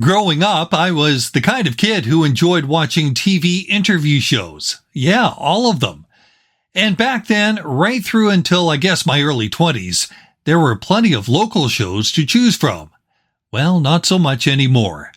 Growing up, I was the kind of kid who enjoyed watching TV interview shows. Yeah, all of them. And back then, right through until I guess my early 20s, there were plenty of local shows to choose from. Well, not so much anymore.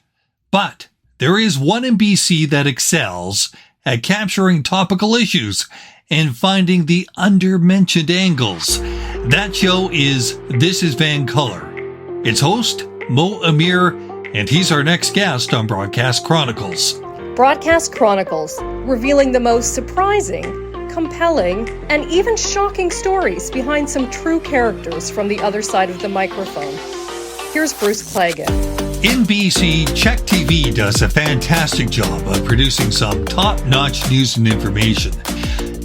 But there is one in BC that excels at capturing topical issues and finding the undermentioned angles. That show is This Is Vancolour. Its host, Amir, and he's our next guest on Broadcast Chronicles. Broadcast Chronicles, revealing the most surprising, compelling, and even shocking stories behind some true characters from the other side of the microphone. Here's Bruce Clagan. In BC, CHEK TV does a fantastic job of producing some top-notch news and information.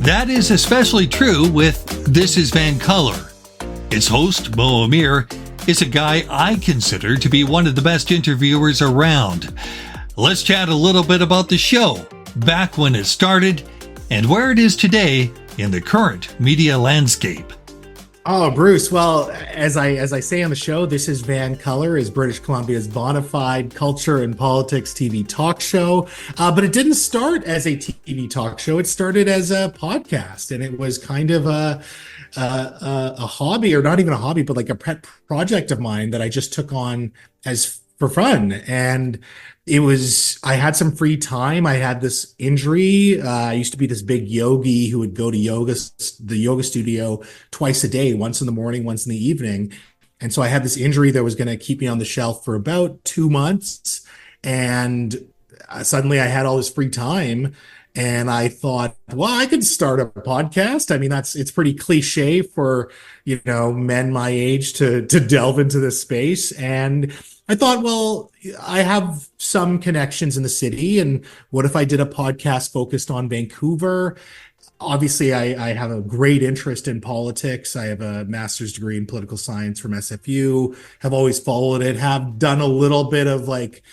That is especially true with This Is Vancolour. Its host, Amir, is a guy I consider to be one of the best interviewers around. Let's chat a little bit about the show, back when it started, and where it is today in the current media landscape. Oh, Bruce. Well, as I say on the show, This Is Vancolour is British Columbia's bona fide culture and politics TV talk show. But it didn't start as a TV talk show. It started as a podcast, and it was kind of a hobby, or not even a hobby, but like a pet project of mine that I just took on as for fun. And I had some free time. I had this injury. I used to be this big yogi who would go to the yoga studio twice a day, once in the morning, once in the evening. And so I had this injury that was going to keep me on the shelf for about 2 months. And suddenly I had all this free time. And I thought, well, I could start a podcast. I mean, it's pretty cliche for, men my age to delve into this space. And I thought, well, I have some connections in the city, and what if I did a podcast focused on Vancouver? Obviously, I have a great interest in politics. I have a master's degree in political science from SFU, have always followed it, have done a little bit of like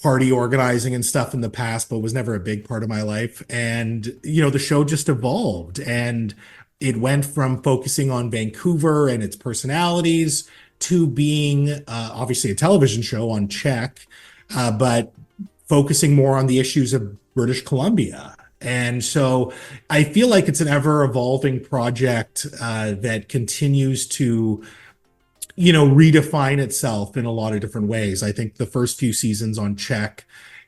party organizing and stuff in the past, but was never a big part of my life. And, the show just evolved, and it went from focusing on Vancouver and its personalities to being obviously a television show on CHEK, but focusing more on the issues of British Columbia. And so I feel like it's an ever-evolving project that continues to, redefine itself in a lot of different ways. I think the first few seasons on CHEK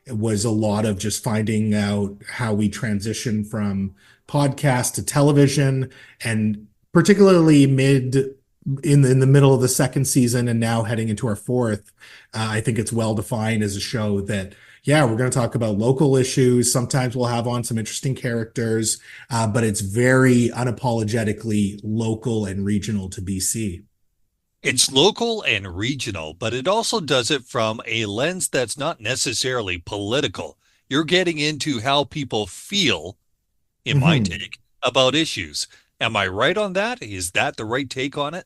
was a lot of just finding out how we transition from podcast to television, and particularly in the middle of the second season and now heading into our fourth, I think it's well defined as a show that, we're going to talk about local issues. Sometimes we'll have on some interesting characters, but it's very unapologetically local and regional to BC. It's local and regional, but it also does it from a lens that's not necessarily political. You're getting into how people feel, in my take, about issues. Am I right on that? Is that the right take on it?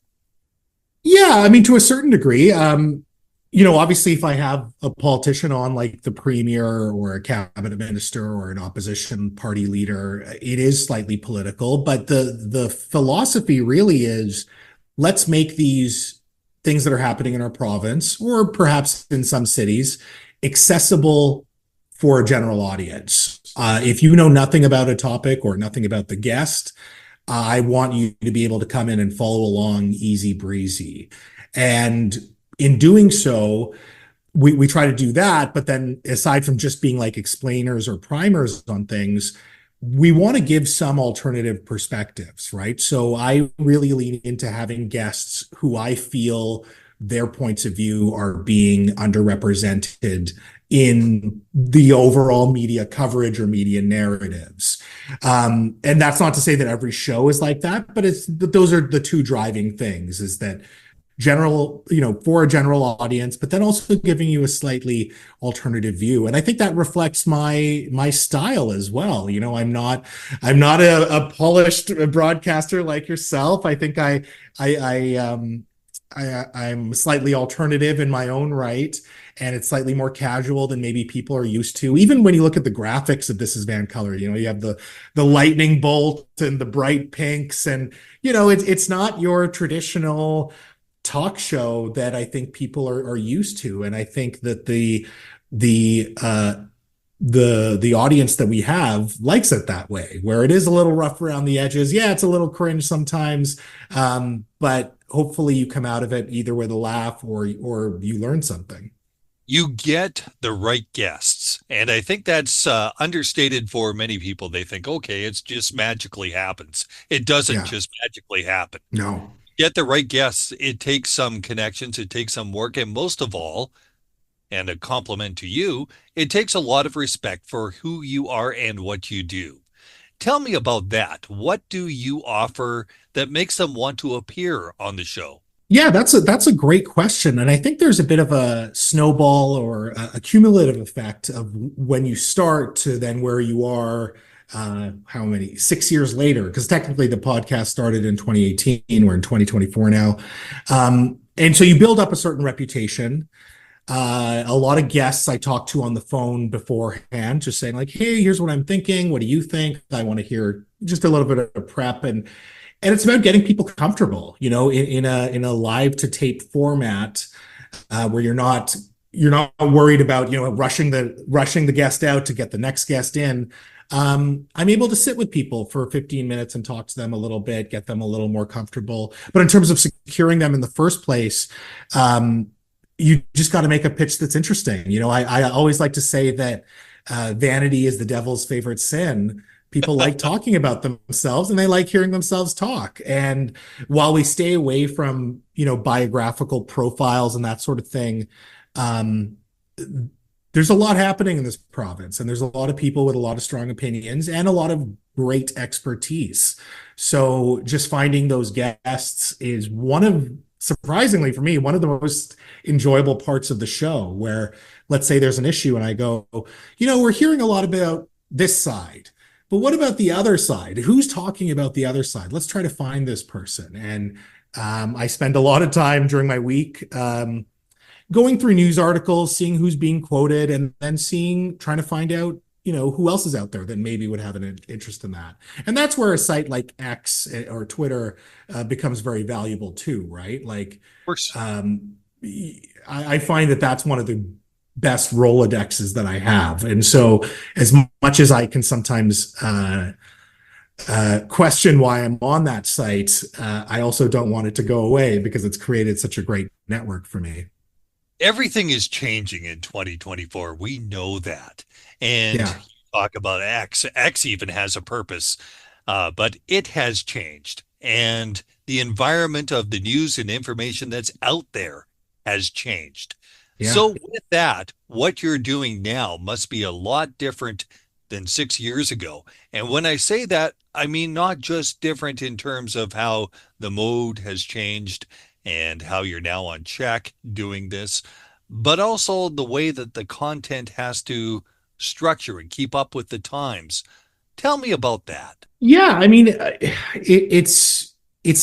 Yeah, I mean, to a certain degree. Obviously, if I have a politician on, like the premier or a cabinet minister or an opposition party leader, it is slightly political. But the philosophy really is, let's make these things that are happening in our province, or perhaps in some cities, accessible for a general audience. If you know nothing about a topic or nothing about the guest, I want you to be able to come in and follow along easy breezy. And in doing so, we try to do that. But then aside from just being like explainers or primers on things, we want to give some alternative perspectives, right? So I really lean into having guests who I feel their points of view are being underrepresented in the overall media coverage or media narratives. And that's not to say that every show is like that, but those are the two driving things, is that general, for a general audience, but then also giving you a slightly alternative view. And I think that reflects my style as well. I'm not a polished broadcaster like yourself. I think I'm slightly alternative in my own right, and it's slightly more casual than maybe people are used to. Even when you look at the graphics of This Is Vancolour, you have the lightning bolt and the bright pinks, and it's not your traditional talk show that I think people are used to. And I think that the the audience that we have likes it that way, where it is a little rough around the edges. Yeah, it's a little cringe sometimes, but hopefully you come out of it either with a laugh or you learn something. You get the right guests. And I think that's understated for many people. They think, okay, it's just magically happens. It doesn't Yeah, just magically happen. no. Get the right guests. It takes some connections. It takes some work. And most of all, and a compliment to you, it takes a lot of respect for who you are and what you do. Tell me about that. What do you offer that makes them want to appear on the show? Yeah, that's a great question. And I think there's a bit of a snowball or a cumulative effect of when you start to then where you are, how many, 6 years later, because technically the podcast started in 2018. We're in 2024 now. And so you build up a certain reputation. A lot of guests I talked to on the phone beforehand, just saying like, hey, here's what I'm thinking. What do you think? I want to hear just a little bit of prep. And it's about getting people comfortable, in a live to tape format, where you're not worried about, rushing the guest out to get the next guest in. I'm able to sit with people for 15 minutes and talk to them a little bit, get them a little more comfortable. But in terms of securing them in the first place, you just got to make a pitch that's interesting. I always like to say that vanity is the devil's favorite sin. People like talking about themselves and they like hearing themselves talk. And while we stay away from, biographical profiles and that sort of thing, there's a lot happening in this province, and there's a lot of people with a lot of strong opinions and a lot of great expertise. So just finding those guests is surprisingly for me, one of the most enjoyable parts of the show, where let's say there's an issue and I go, we're hearing a lot about this side. But what about the other side? Who's talking about the other side? Let's try to find this person. And I spend a lot of time during my week going through news articles, seeing who's being quoted, and then trying to find out, who else is out there that maybe would have an interest in that. And that's where a site like X or Twitter becomes very valuable too, right? Like, Of course. I find that that's one of the best Rolodexes that I have. And so as much as I can sometimes question why I'm on that site, I also don't want it to go away because it's created such a great network for me. Everything is changing in 2024. We know that. And Yeah. you talk about X. X even has a purpose, but it has changed. And the environment of the news and information that's out there has changed. Yeah. So with that, what you're doing now must be a lot different than 6 years ago. And when I say that, I mean not just different in terms of how the mode has changed and how you're now on CHEK doing this, but also the way that the content has to structure and keep up with the times. Tell me about that. Yeah, I mean, it's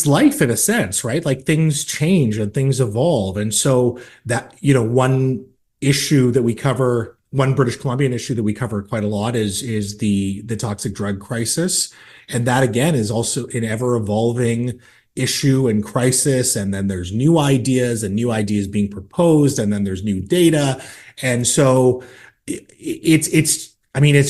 life in a sense, right? Like things change and things evolve. And so that, one issue that we cover, one British Columbian issue that we cover quite a lot is the toxic drug crisis. And that again is also an ever evolving issue and crisis. And then there's new ideas being proposed, and then there's new data. And so it's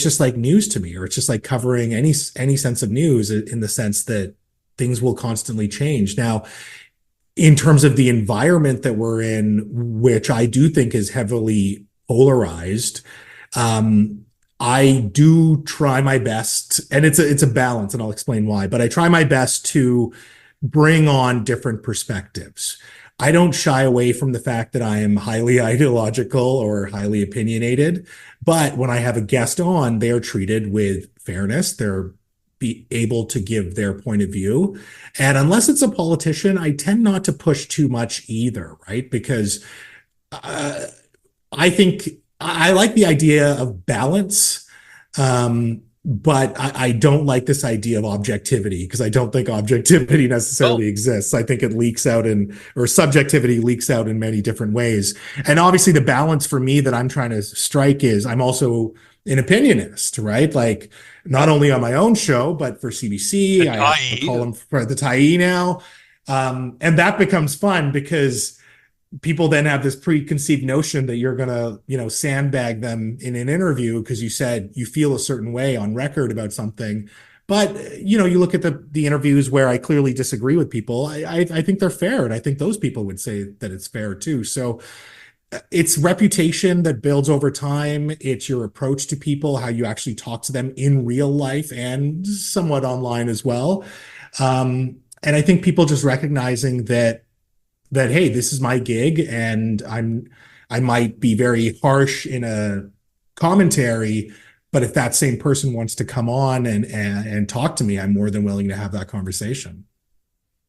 just like news to me, or it's just like covering any sense of news, in the sense that things will constantly change. Now, in terms of the environment that we're in, which I do think is heavily polarized, I do try my best, and it's a balance, and I'll explain why, but I try my best to bring on different perspectives. I don't shy away from the fact that I am highly ideological or highly opinionated, but when I have a guest on, they are treated with fairness. They're be able to give their point of view. And unless it's a politician, I tend not to push too much either, right? Because I think I like the idea of balance, but I don't like this idea of objectivity, because I don't think objectivity necessarily exists. I think it leaks out or subjectivity leaks out in many different ways. And obviously the balance for me that I'm trying to strike is I'm also an opinionist, right? Like not only on my own show, but for CBC, I have a column for the Tyee now. And that becomes fun because people then have this preconceived notion that you're going to, sandbag them in an interview because you said you feel a certain way on record about something. But, you look at the interviews where I clearly disagree with people. I think they're fair. And I think those people would say that it's fair too. So it's reputation that builds over time. It's your approach to people, how you actually talk to them in real life and somewhat online as well. And I think people just recognizing that, hey, this is my gig, and I might be very harsh in a commentary, but if that same person wants to come on and talk to me, I'm more than willing to have that conversation.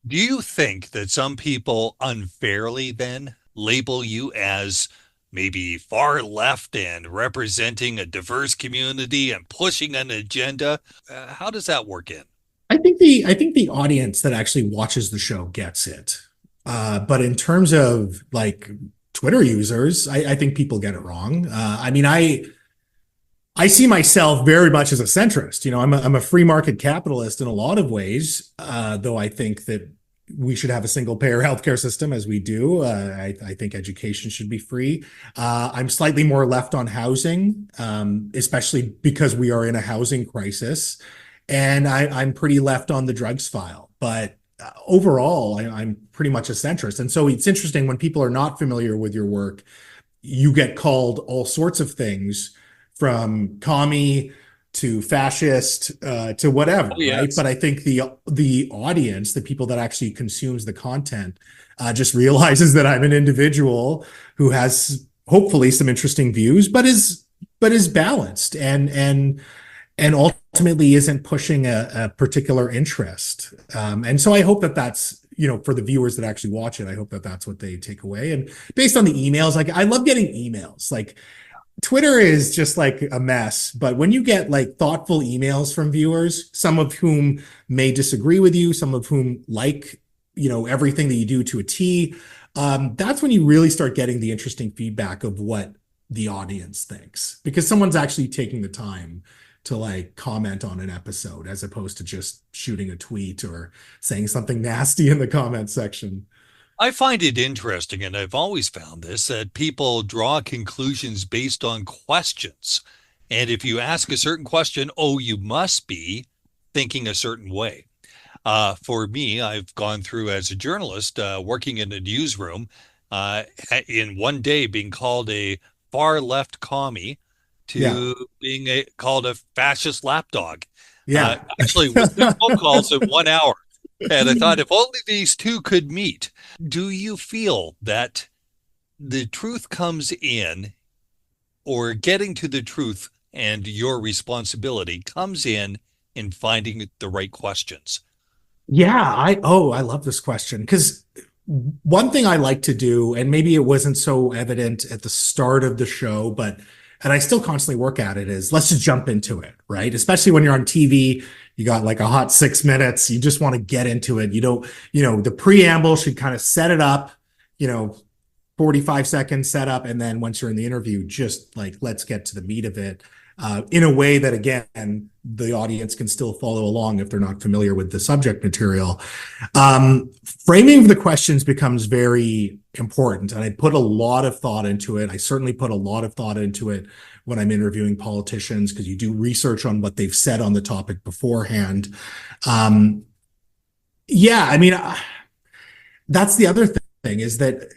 Do you think that some people unfairly then label you as maybe far left and representing a diverse community and pushing an agenda? How does that work in? I think the audience that actually watches the show gets it. But in terms of like Twitter users, I think people get it wrong. I see myself very much as a centrist. I'm a free market capitalist in a lot of ways, though I think that we should have a single payer healthcare system as we do. I think education should be free. I'm slightly more left on housing, especially because we are in a housing crisis. And I'm pretty left on the drugs file. But overall, I'm pretty much a centrist. And so it's interesting when people are not familiar with your work, you get called all sorts of things, from commie to fascist to whatever, right? But I think the audience, the people that actually consumes the content, just realizes that I'm an individual who has hopefully some interesting views, but is balanced and ultimately isn't pushing a particular interest. And so I hope that that's, for the viewers that actually watch it, I hope that that's what they take away. And based on the emails, like I love getting emails. Like Twitter is just like a mess, but when you get like thoughtful emails from viewers, some of whom may disagree with you, some of whom like, everything that you do to a T, that's when you really start getting the interesting feedback of what the audience thinks, because someone's actually taking the time to like comment on an episode as opposed to just shooting a tweet or saying something nasty in the comment section. I find it interesting, and I've always found this, that people draw conclusions based on questions. And if you ask a certain question, oh, you must be thinking a certain way. For me, I've gone through as a journalist, working in a newsroom, in one day being called a far left commie to being called a fascist lapdog. Actually, with 2 phone calls in 1 hour. And I thought, if only these two could meet. Do you feel that the truth comes in, or getting to the truth and your responsibility comes in finding the right questions? Yeah, I love this question, because one thing I like to do, and maybe it wasn't so evident at the start of the show, and I still constantly work at it, is let's just jump into it, right? Especially when you're on TV, you got like a hot 6 minutes. You just want to get into it. You don't, the preamble should kind of set it up, 45 seconds setup. And then once you're in the interview, just like, let's get to the meat of it in a way that, again, the audience can still follow along if they're not familiar with the subject material. Framing of the questions becomes very important. And I put a lot of thought into it. I certainly put a lot of thought into it when I'm interviewing politicians, because you do research on what they've said on the topic beforehand. That's the other thing, is that,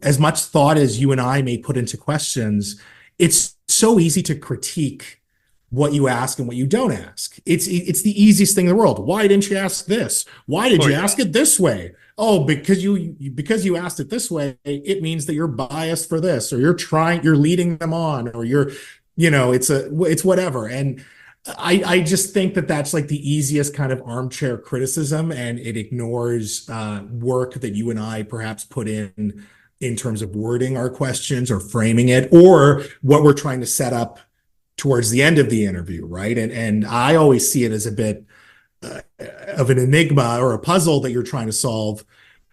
as much thought as you and I may put into questions, it's so easy to critique what you ask and what you don't ask. It's the easiest thing in the world. Why didn't you ask this? Why did you ask it this way? Oh, because you asked it this way, it means that you're biased for this, or you're leading them on, or it's whatever. And I just think that that's like the easiest kind of armchair criticism, and it ignores work that you and I perhaps put in terms of wording our questions or framing it, or what we're trying to set up towards the end of the interview, right? And I always see it as a bit of an enigma or a puzzle that you're trying to solve,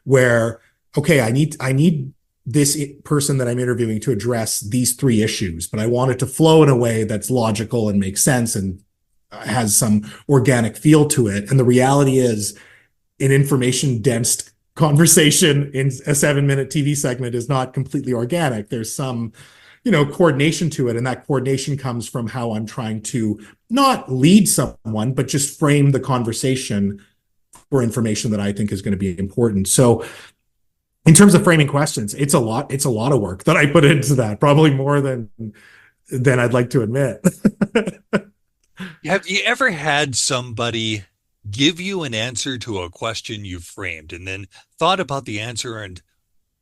where, okay, I need this person that I'm interviewing to address these 3 issues, but I want it to flow in a way that's logical and makes sense and has some organic feel to it. And the reality is, an information dense conversation in a 7-minute TV segment is not completely organic. There's some, coordination to it. And that coordination comes from how I'm trying to not lead someone, but just frame the conversation for information that I think is going to be important. So in terms of framing questions, it's a lot of work that I put into that, probably more than I'd like to admit. Have you ever had somebody give you an answer to a question you framed and then thought about the answer and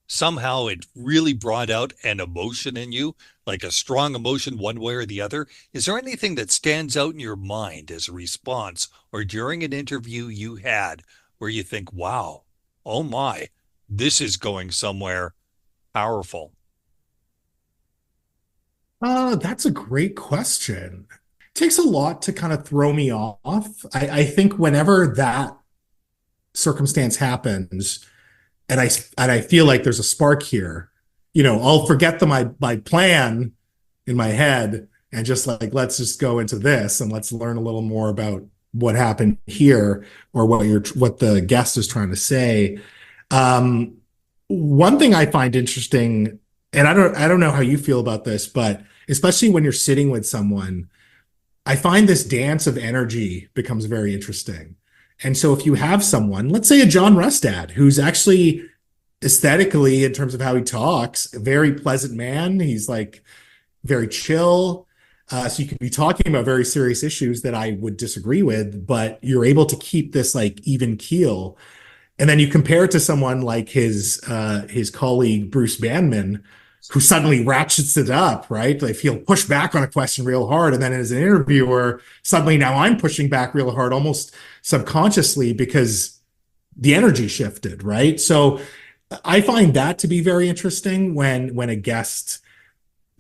somehow it really brought out an emotion in you, like a strong emotion one way or the other? Is there anything that stands out in your mind as a response or during an interview you had where you think, wow, oh my, this is going somewhere powerful? That's a great question. It takes a lot to kind of throw me off. I think whenever that circumstance happens, and I feel like there's a spark here, I'll forget my plan in my head and just like, let's just go into this and let's learn a little more about what happened here or what the guest is trying to say. One thing I find interesting, and I don't know how you feel about this, but especially when you're sitting with someone, I find this dance of energy becomes very interesting. And so if you have someone, let's say a John Rustad, who's actually aesthetically, in terms of how he talks, a very pleasant man. He's like very chill. So you could be talking about very serious issues that I would disagree with, but you're able to keep this like even keel. And then you compare it to someone like his colleague, Bruce Banman, who suddenly ratchets it up, right? Like he'll push back on a question real hard. And then as an interviewer, suddenly now I'm pushing back real hard, almost subconsciously, because the energy shifted, right? So I find that to be very interesting when a guest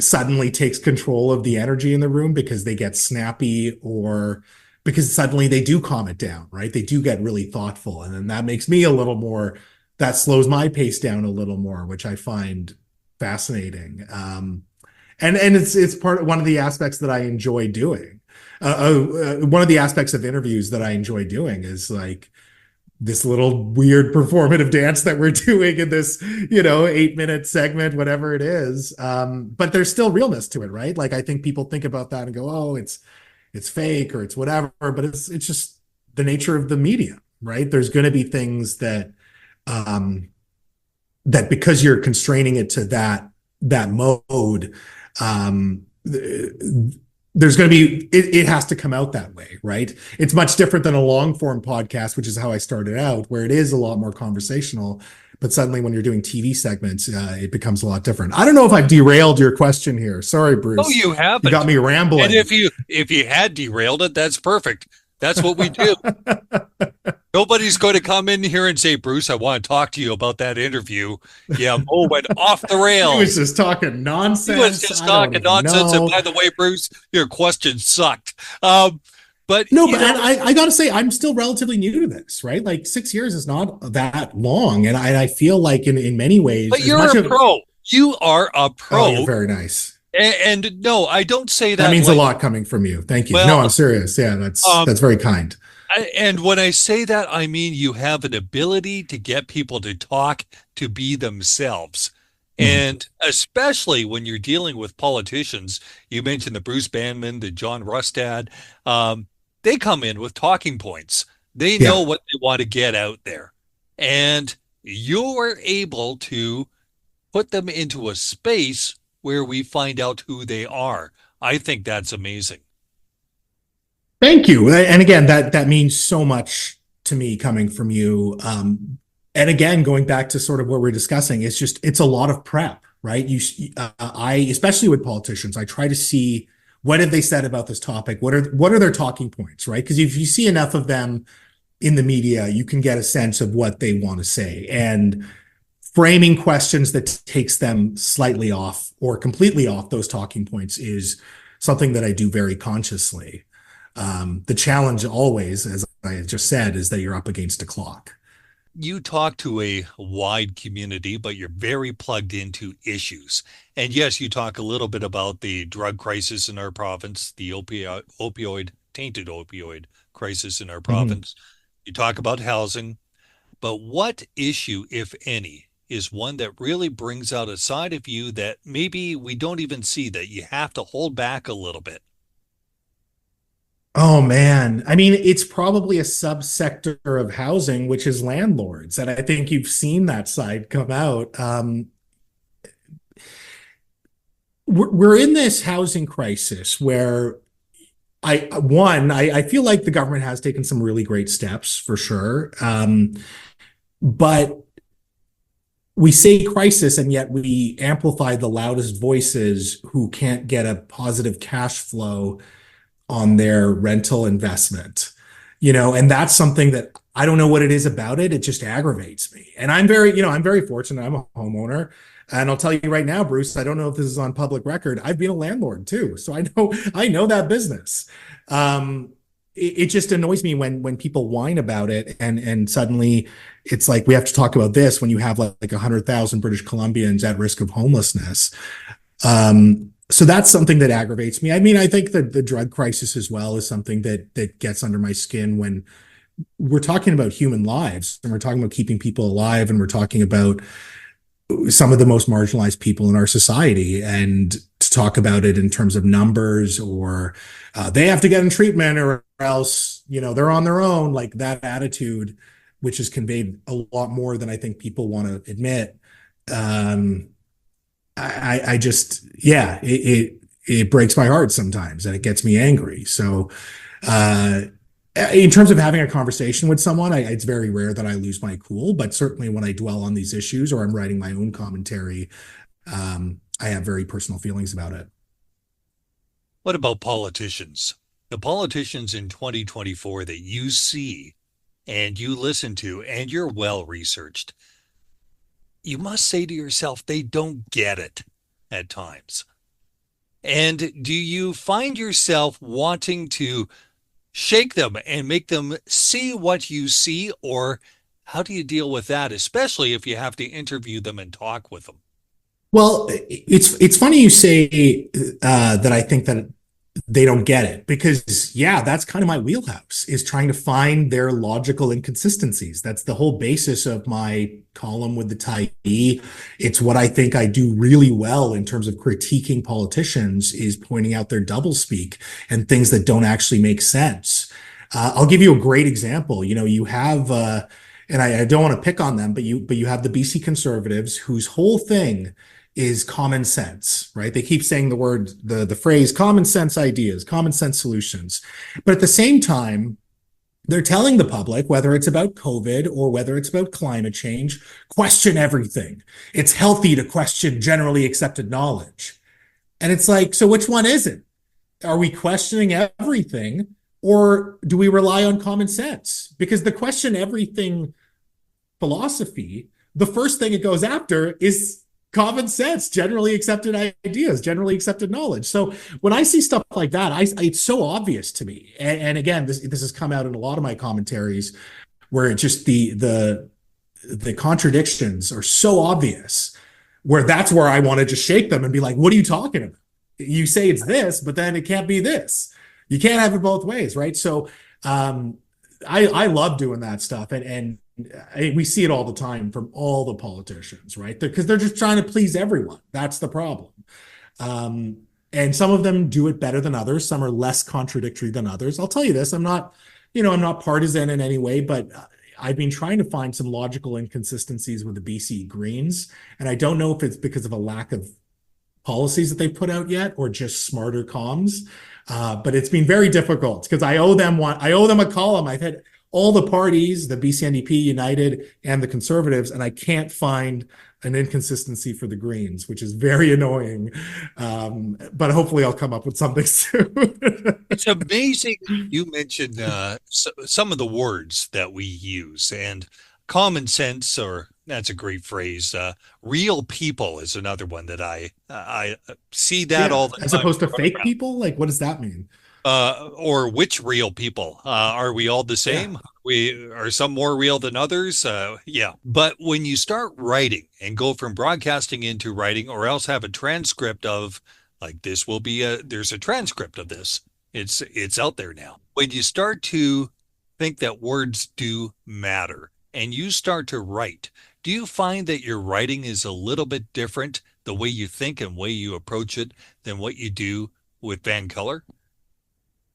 suddenly takes control of the energy in the room because they get snappy or because suddenly they do calm it down, right? They do get really thoughtful. And then that makes me that slows my pace down a little more, which I find fascinating. And it's one of the aspects that I enjoy doing. One of the aspects of interviews that I enjoy doing is like this little weird performative dance that we're doing in this, 8-minute segment, whatever it is. But there's still realness to it, right? Like I think people think about that and go, oh, it's fake or it's whatever, but it's just the nature of the medium, right? There's going to be things that because you're constraining it to that mode, there's going to be, it has to come out that way, right? It's much different than a long form podcast, which is how I started out, where it is a lot more conversational. But suddenly when you're doing TV segments, it becomes a lot different. I don't know if I've derailed your question here. Sorry, Bruce. No, you haven't. You got me rambling. And if you had derailed it, that's perfect. That's what we do. Nobody's going to come in here and say, Bruce, I want to talk to you about that interview. Yeah, Mo went off the rails. He was just talking nonsense. He was just talking nonsense. And by the way, Bruce, your question sucked. But I got to say, I'm still relatively new to this, right? Like 6 years is not that long. And I feel like in many ways. But you're a pro. You are a pro. Oh, you're very nice. And no, I don't say that. That means a lot coming from you. Thank you. Well, no, I'm serious. Yeah, that's very kind. And when I say that, I mean you have an ability to get people to talk, to be themselves. And especially when you're dealing with politicians, you mentioned the Bruce Banman, the John Rustad, they come in with talking points. They know what they want to get out there. And you're able to put them into a space where we find out who they are. I think that's amazing. Thank you. And again, that means so much to me coming from you. And again, going back to sort of what we're discussing, it's a lot of prep, right? I, especially with politicians, I try to see what have they said about this topic? What are their talking points, right? Because if you see enough of them in the media, you can get a sense of what they want to say. And framing questions that takes them slightly off or completely off those talking points is something that I do very consciously. The challenge always, as I just said, is that you're up against a clock. You talk to a wide community, but you're very plugged into issues. And yes, you talk a little bit about the drug crisis in our province, the tainted opioid crisis in our province. You talk about housing. But what issue, if any, is one that really brings out a side of you that maybe we don't even see, that you have to hold back a little bit? Oh man. I mean, it's probably a subsector of housing, which is landlords. And I think you've seen that side come out. We're in this housing crisis where I feel like the government has taken some really great steps for sure. But we say crisis, and yet we amplify the loudest voices who can't get a positive cash flow on their rental investment. And that's something that I don't know what it is about it. It just aggravates me. And I'm very fortunate. I'm a homeowner. And I'll tell you right now, Bruce, I don't know if this is on public record. I've been a landlord too. So I know that business. It just annoys me when people whine about it, and suddenly it's like we have to talk about this when you have like 100,000 British Columbians at risk of homelessness. So that's something that aggravates me. I mean, I think that the drug crisis as well is something that gets under my skin when we're talking about human lives, and we're talking about keeping people alive, and we're talking about some of the most marginalized people in our society, and to talk about it in terms of numbers, or they have to get in treatment or else they're on their own, like that attitude, which is conveyed a lot more than I think people want to admit. I just, yeah, it breaks my heart sometimes, and it gets me angry. So in terms of having a conversation with someone, it's very rare that I lose my cool, but certainly when I dwell on these issues or I'm writing my own commentary, I have very personal feelings about it. What about politicians? The politicians in 2024 that you see and you listen to and you're well researched, you must say to yourself, they don't get it at times. And do you find yourself wanting to shake them and make them see what you see? Or how do you deal with that, especially if you have to interview them and talk with them? Well, it's funny you say that I think that they don't get it, because yeah, that's kind of my wheelhouse, is trying to find their logical inconsistencies. That's the whole basis of my column with the Tyee. It's what I think I do really well in terms of critiquing politicians, is pointing out their doublespeak and things that don't actually make sense. I'll give you a great example. You have and I don't want to pick on them, but you have the BC Conservatives, whose whole thing is common sense, right? They keep saying the phrase common sense ideas, common sense solutions. But at the same time, they're telling the public, whether it's about COVID or whether it's about climate change, question everything. It's healthy to question generally accepted knowledge. And it's like, so which one is it? Are we questioning everything, or do we rely on common sense? Because the question everything philosophy, the first thing it goes after is common sense, generally accepted ideas, generally accepted knowledge. So when I see stuff like that, it's so obvious to me. And again, this has come out in a lot of my commentaries, where it just the contradictions are so obvious, where that's where I want to just shake them and be like, what are you talking about? You say it's this, but then it can't be this. You can't have it both ways, right? So I love doing that stuff, and we see it all the time from all the politicians, right? Because they're just trying to please everyone. That's the problem. And some of them do it better than others. Some are less contradictory than others. I'll tell you this, I'm not partisan in any way, but I've been trying to find some logical inconsistencies with the BC Greens. And I don't know if it's because of a lack of policies that they've put out yet, or just smarter comms. But it's been very difficult, because I owe them a column. I've had all the parties, the BC NDP, United, and the Conservatives, and I can't find an inconsistency for the Greens, which is very annoying. But hopefully I'll come up with something soon. It's amazing. You mentioned some of the words that we use, and common sense, or that's a great phrase. Real people is another one that I see that all the time. As opposed to fake people? Like, what does that mean? Or which real people? Are we all the same? Yeah. Are some more real than others? Yeah. But when you start writing and go from broadcasting into writing, or else have a transcript of, like, there's a transcript of this. It's out there now. When you start to think that words do matter, and you start to write, do you find that your writing is a little bit different, the way you think and way you approach it, than what you do with Vancolour?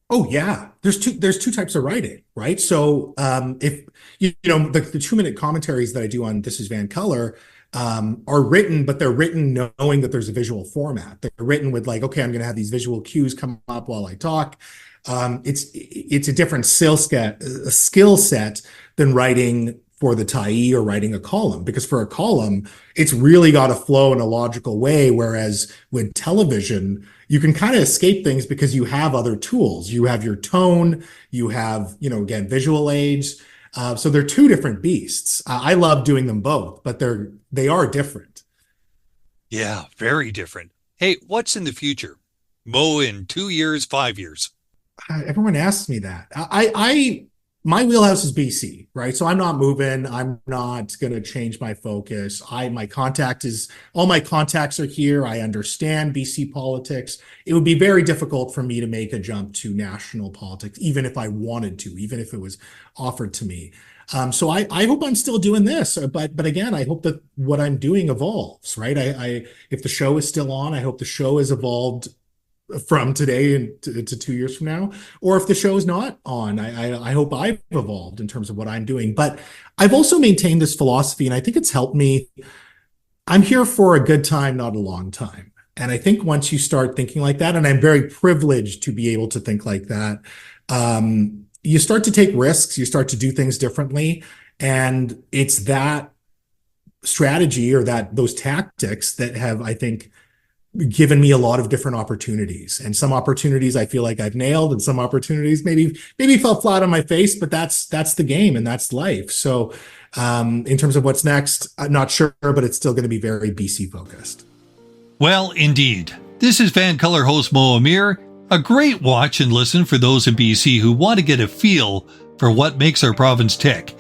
Oh yeah, there's two types of writing, right? So if the 2 minute commentaries that I do on This Is Vancolour are written, but they're written knowing that there's a visual format. They're written with like, okay, I'm going to have these visual cues come up while I talk. It's a different skill set than writing for the tyee or writing a column, because for a column, it's really got to flow in a logical way. Whereas with television, you can kind of escape things because you have other tools. You have your tone, you have, again, visual aids. So they're two different beasts. I love doing them both, but they are different. Yeah, very different. Hey, what's in the future? Mo, in 2 years, 5 years? Everyone asks me that. My wheelhouse is BC, right? So I'm not moving. I'm not going to change my focus. All my contacts are here. I understand BC politics. It would be very difficult for me to make a jump to national politics, even if I wanted to, even if it was offered to me. So I hope I'm still doing this, but again, I hope that what I'm doing evolves, right? If the show is still on, I hope the show has evolved from today and to 2 years from now. Or if the show is not on, I hope I've evolved in terms of what I'm doing. But I've also maintained this philosophy, and I think it's helped me. I'm here for a good time, not a long time. And I think once you start thinking like that, and I'm very privileged to be able to think like that, you start to take risks, you start to do things differently. And it's that strategy or those tactics that have, I think, given me a lot of different opportunities. And some opportunities I feel like I've nailed, and some opportunities maybe fell flat on my face, but that's the game and that's life. So in terms of what's next, I'm not sure, but it's still going to be very BC focused. Well, indeed. This is Vancolour host Mo Amir. A great watch and listen for those in BC who want to get a feel for what makes our province tick.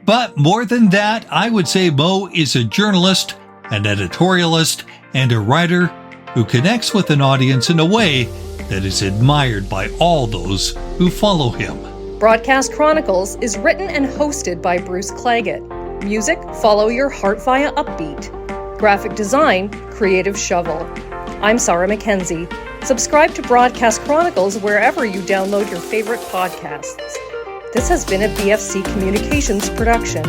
But more than that, I would say Mo is a journalist, an editorialist, and a writer who connects with an audience in a way that is admired by all those who follow him. Broadcast Chronicles is written and hosted by Bruce Claggett. Music, Follow Your Heart via Upbeat. Graphic design, Creative Shovel. I'm Sarah Mackenzie. Subscribe to Broadcast Chronicles wherever you download your favorite podcasts. This has been a BFC Communications production.